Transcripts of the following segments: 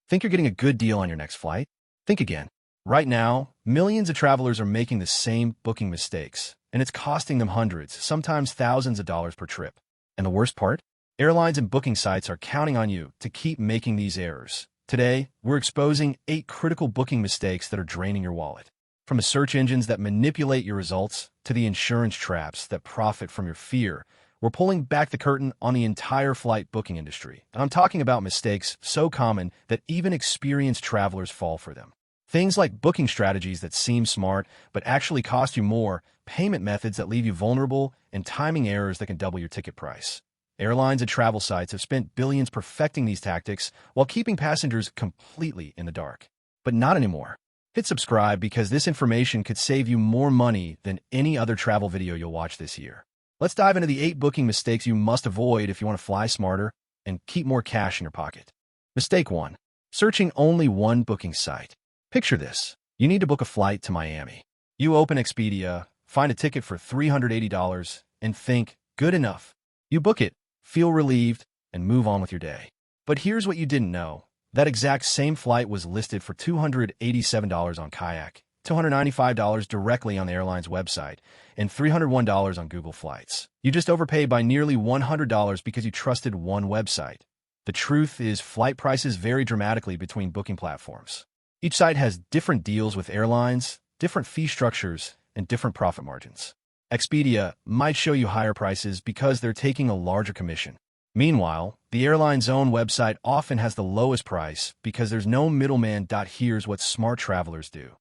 Think you're getting a good deal on your next flight? Think again. Right now, millions of travelers are making the same booking mistakes, and it's costing them hundreds, sometimes thousands of dollars per trip. And the worst part? Airlines and booking sites are counting on you to keep making these errors. Today, we're exposing 8 critical booking mistakes that are draining your wallet. From the search engines that manipulate your results to the insurance traps that profit from your fear, we're pulling back the curtain on the entire flight booking industry. And I'm talking about mistakes so common that even experienced travelers fall for them. Things like booking strategies that seem smart but actually cost you more, payment methods that leave you vulnerable, and timing errors that can double your ticket price. Airlines and travel sites have spent billions perfecting these tactics while keeping passengers completely in the dark. But not anymore. Hit subscribe because this information could save you more money than any other travel video you'll watch this year. Let's dive into the 8 booking mistakes you must avoid if you want to fly smarter and keep more cash in your pocket. Mistake 1. Searching only one booking site. Picture this. You need to book a flight to Miami. You open Expedia, find a ticket for $380, and think, good enough. You book it, feel relieved, and move on with your day. But here's what you didn't know. That exact same flight was listed for $287 on Kayak, $295 directly on the airline's website, and $301 on Google Flights. You just overpaid by nearly $100 because you trusted one website. The truth is, flight prices vary dramatically between booking platforms. Each site has different deals with airlines, different fee structures, and different profit margins. Expedia might show you higher prices because they're taking a larger commission. Meanwhile, the airline's own website often has the lowest price because there's no middleman. Here's what smart travelers do.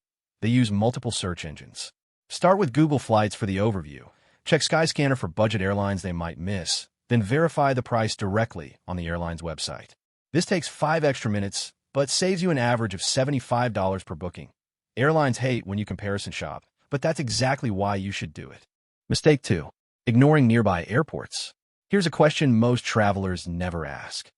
They use multiple search engines. Start with Google Flights for the overview. Check Skyscanner for budget airlines they might miss. Then verify the price directly on the airline's website. This takes 5 extra minutes, but saves you an average of $75 per booking. Airlines hate when you comparison shop, but that's exactly why you should do it. Mistake 2. Ignoring nearby airports. Here's a question most travelers never ask.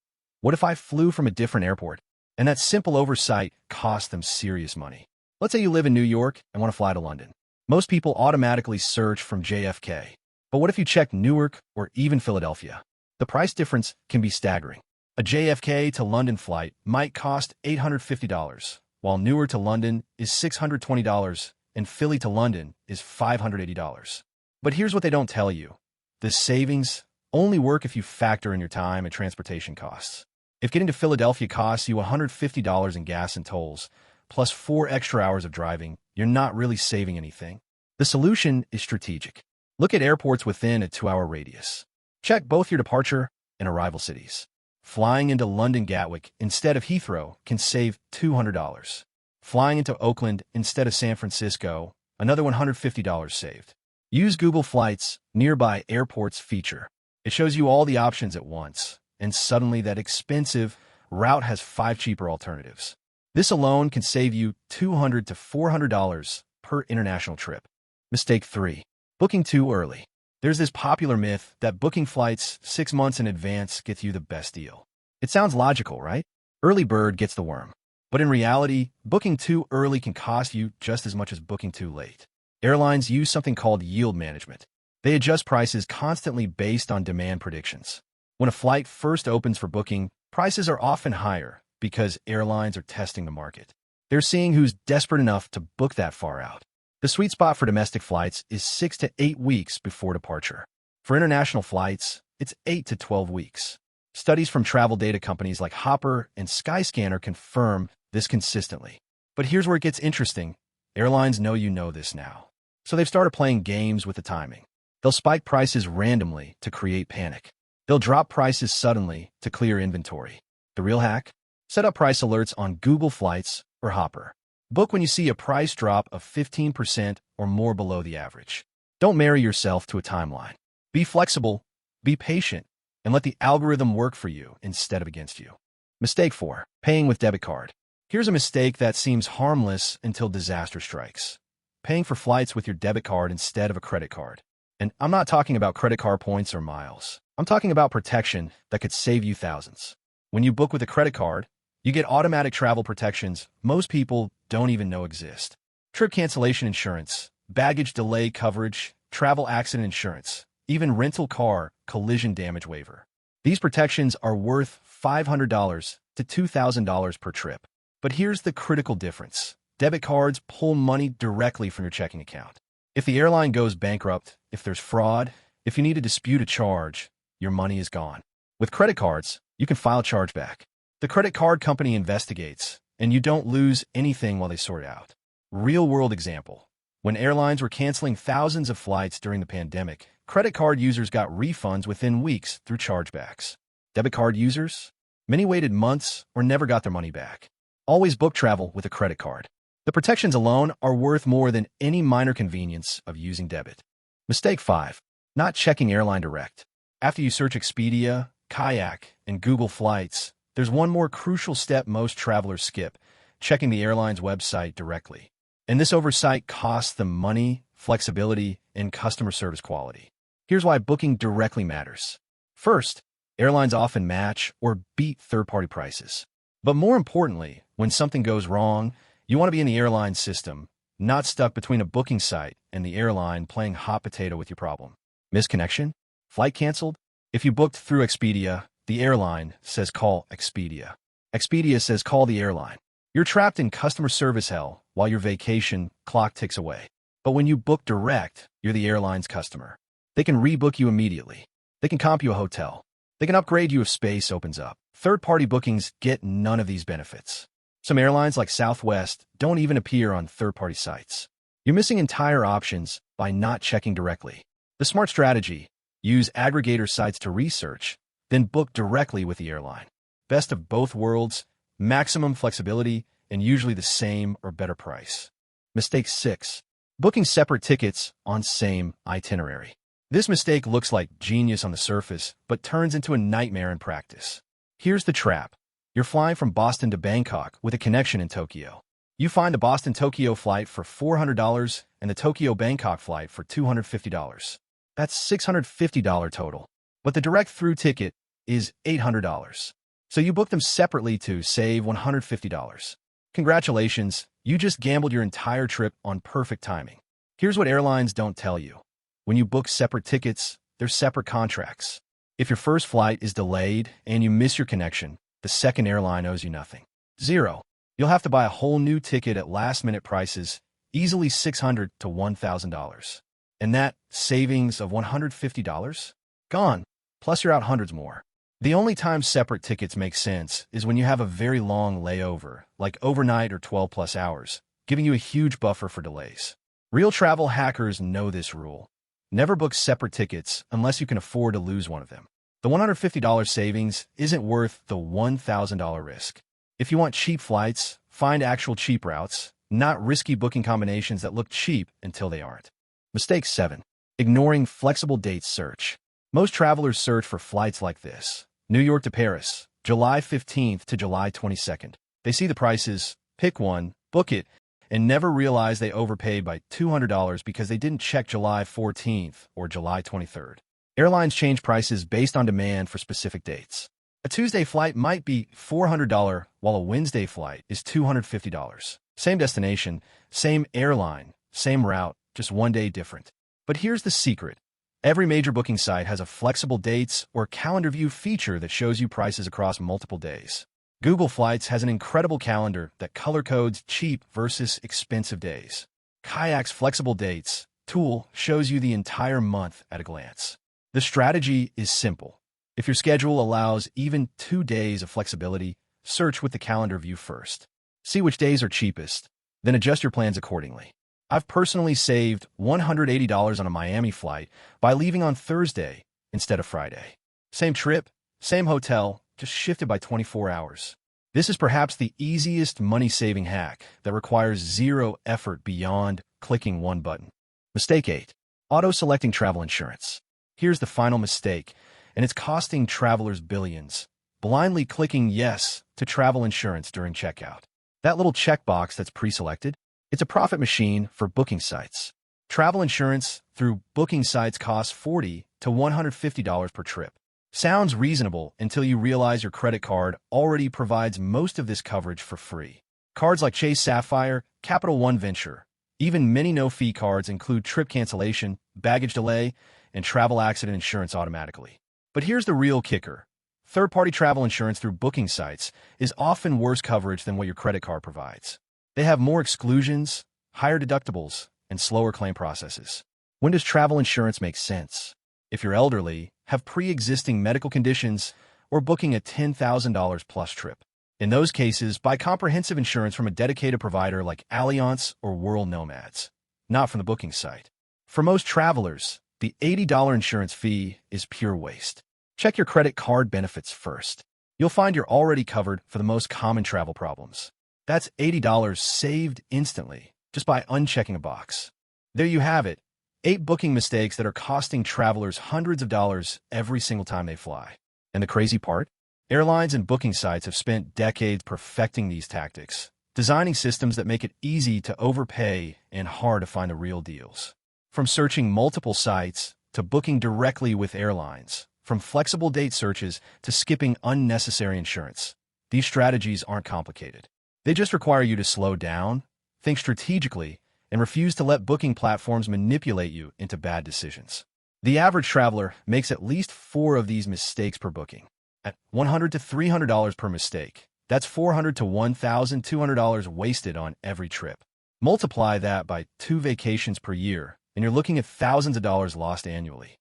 What if I flew from a different airport? And that simple oversight cost them serious money. Let's say you live in New York and want to fly to London. Most people automatically search from JFK. But what if you check Newark or even Philadelphia? The price difference can be staggering. A JFK to London flight might cost $850, while Newark to London is $620 and Philly to London is $580. But here's what they don't tell you. The savings only work if you factor in your time and transportation costs. If getting to Philadelphia costs you $150 in gas and tolls, plus 4 extra hours of driving, you're not really saving anything. The solution is strategic. Look at airports within a 2-hour radius. Check both your departure and arrival cities. Flying into London Gatwick instead of Heathrow can save $200. Flying into Oakland instead of San Francisco, another $150 saved. Use Google Flights Nearby Airports feature. It shows you all the options at once, and suddenly that expensive route has 5 cheaper alternatives. This alone can save you $200 to $400 per international trip. Mistake 3. Booking too early. There's this popular myth that booking flights 6 months in advance gets you the best deal. It sounds logical, right? Early bird gets the worm. But in reality, booking too early can cost you just as much as booking too late. Airlines use something called yield management. They adjust prices constantly based on demand predictions. When a flight first opens for booking, prices are often higher because airlines are testing the market. They're seeing who's desperate enough to book that far out. The sweet spot for domestic flights is 6 to 8 weeks before departure. For international flights, it's 8 to 12 weeks. Studies from travel data companies like Hopper and Skyscanner confirm this consistently. But here's where it gets interesting. Airlines know you know this now. So they've started playing games with the timing. They'll spike prices randomly to create panic. They'll drop prices suddenly to clear inventory. The real hack? Set up price alerts on Google Flights or Hopper. Book when you see a price drop of 15% or more below the average. Don't marry yourself to a timeline. Be flexible, be patient, and let the algorithm work for you instead of against you. Mistake 4. Paying with debit card. Here's a mistake that seems harmless until disaster strikes. Paying for flights with your debit card instead of a credit card. And I'm not talking about credit card points or miles. I'm talking about protection that could save you thousands. When you book with a credit card, you get automatic travel protections most people don't even know exist. Trip cancellation insurance, baggage delay coverage, travel accident insurance, even rental car collision damage waiver. These protections are worth $500 to $2,000 per trip. But here's the critical difference. Debit cards pull money directly from your checking account. If the airline goes bankrupt, if there's fraud, if you need to dispute a charge, your money is gone. With credit cards, you can file chargeback. The credit card company investigates, and you don't lose anything while they sort it out. Real-world example. When airlines were canceling thousands of flights during the pandemic, credit card users got refunds within weeks through chargebacks. Debit card users? Many waited months or never got their money back. Always book travel with a credit card. The protections alone are worth more than any minor convenience of using debit. Mistake 5. Not checking airline direct. After you search Expedia, Kayak, and Google Flights, there's one more crucial step most travelers skip: checking the airline's website directly. And this oversight costs them money, flexibility, and customer service quality. Here's why booking directly matters. First, airlines often match or beat third-party prices. But more importantly, when something goes wrong, you want to be in the airline system, not stuck between a booking site and the airline playing hot potato with your problem. Misconnection? Flight canceled? If you booked through Expedia, the airline says call Expedia. Expedia says call the airline. You're trapped in customer service hell while your vacation clock ticks away. But when you book direct, you're the airline's customer. They can rebook you immediately. They can comp you a hotel. They can upgrade you if space opens up. Third-party bookings get none of these benefits. Some airlines like Southwest don't even appear on third-party sites. You're missing entire options by not checking directly. The smart strategy: use aggregator sites to research, then book directly with the airline. Best of both worlds, maximum flexibility, and usually the same or better price. Mistake 6. Booking separate tickets on same itinerary. This mistake looks like genius on the surface, but turns into a nightmare in practice. Here's the trap. You're flying from Boston to Bangkok with a connection in Tokyo. You find a Boston-Tokyo flight for $400 and the Tokyo-Bangkok flight for $250. That's $650 total. But the direct-through ticket is $800. So you book them separately to save $150. Congratulations, you just gambled your entire trip on perfect timing. Here's what airlines don't tell you. When you book separate tickets, they're separate contracts. If your first flight is delayed and you miss your connection, the second airline owes you nothing. Zero. You'll have to buy a whole new ticket at last-minute prices, easily $600 to $1,000. And that savings of $150? Gone. Plus you're out hundreds more. The only time separate tickets make sense is when you have a very long layover, like overnight or 12-plus hours, giving you a huge buffer for delays. Real travel hackers know this rule. Never book separate tickets unless you can afford to lose one of them. The $150 savings isn't worth the $1,000 risk. If you want cheap flights, find actual cheap routes, not risky booking combinations that look cheap until they aren't. Mistake 7. Ignoring flexible dates search. Most travelers search for flights like this: New York to Paris, July 15th to July 22nd. They see the prices, pick one, book it, and never realize they overpaid by $200 because they didn't check July 14th or July 23rd. Airlines change prices based on demand for specific dates. A Tuesday flight might be $400, while a Wednesday flight is $250. Same destination, same airline, same route, just one day different. But here's the secret. Every major booking site has a flexible dates or calendar view feature that shows you prices across multiple days. Google Flights has an incredible calendar that color codes cheap versus expensive days. Kayak's flexible dates tool shows you the entire month at a glance. The strategy is simple. If your schedule allows even 2 days of flexibility, search with the calendar view first. See which days are cheapest, then adjust your plans accordingly. I've personally saved $180 on a Miami flight by leaving on Thursday instead of Friday. Same trip, same hotel, just shifted by 24 hours. This is perhaps the easiest money-saving hack that requires zero effort beyond clicking one button. Mistake 8. Auto-selecting travel insurance. Here's the final mistake, and it's costing travelers billions. Blindly clicking yes to travel insurance during checkout. That little checkbox that's pre-selected, it's a profit machine for booking sites. Travel insurance through booking sites costs $40 to $150 per trip. Sounds reasonable until you realize your credit card already provides most of this coverage for free. Cards like Chase Sapphire, Capital One Venture, even many no-fee cards include trip cancellation, baggage delay, and travel accident insurance automatically. But here's the real kicker. Third-party travel insurance through booking sites is often worse coverage than what your credit card provides. They have more exclusions, higher deductibles, and slower claim processes. When does travel insurance make sense? If you're elderly, have pre-existing medical conditions, or booking a $10,000 plus trip. In those cases, buy comprehensive insurance from a dedicated provider like Allianz or World Nomads, not from the booking site. For most travelers, the $80 insurance fee is pure waste. Check your credit card benefits first. You'll find you're already covered for the most common travel problems. That's $80 saved instantly, just by unchecking a box. There you have it, 8 booking mistakes that are costing travelers hundreds of dollars every single time they fly. And the crazy part? Airlines and booking sites have spent decades perfecting these tactics, designing systems that make it easy to overpay and hard to find the real deals. From searching multiple sites to booking directly with airlines, from flexible date searches to skipping unnecessary insurance, these strategies aren't complicated. They just require you to slow down, think strategically, and refuse to let booking platforms manipulate you into bad decisions. The average traveler makes at least 4 of these mistakes per booking. At $100 to $300 per mistake, that's $400 to $1,200 wasted on every trip. Multiply that by 2 vacations per year, and you're looking at thousands of dollars lost annually.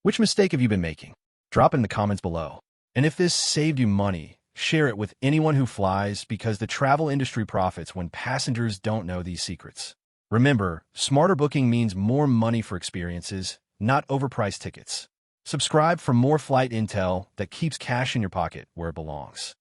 Which mistake have you been making? Drop it in the comments below. And if this saved you money, share it with anyone who flies, because the travel industry profits when passengers don't know these secrets. Remember, smarter booking means more money for experiences, not overpriced tickets. Subscribe for more flight intel that keeps cash in your pocket where it belongs.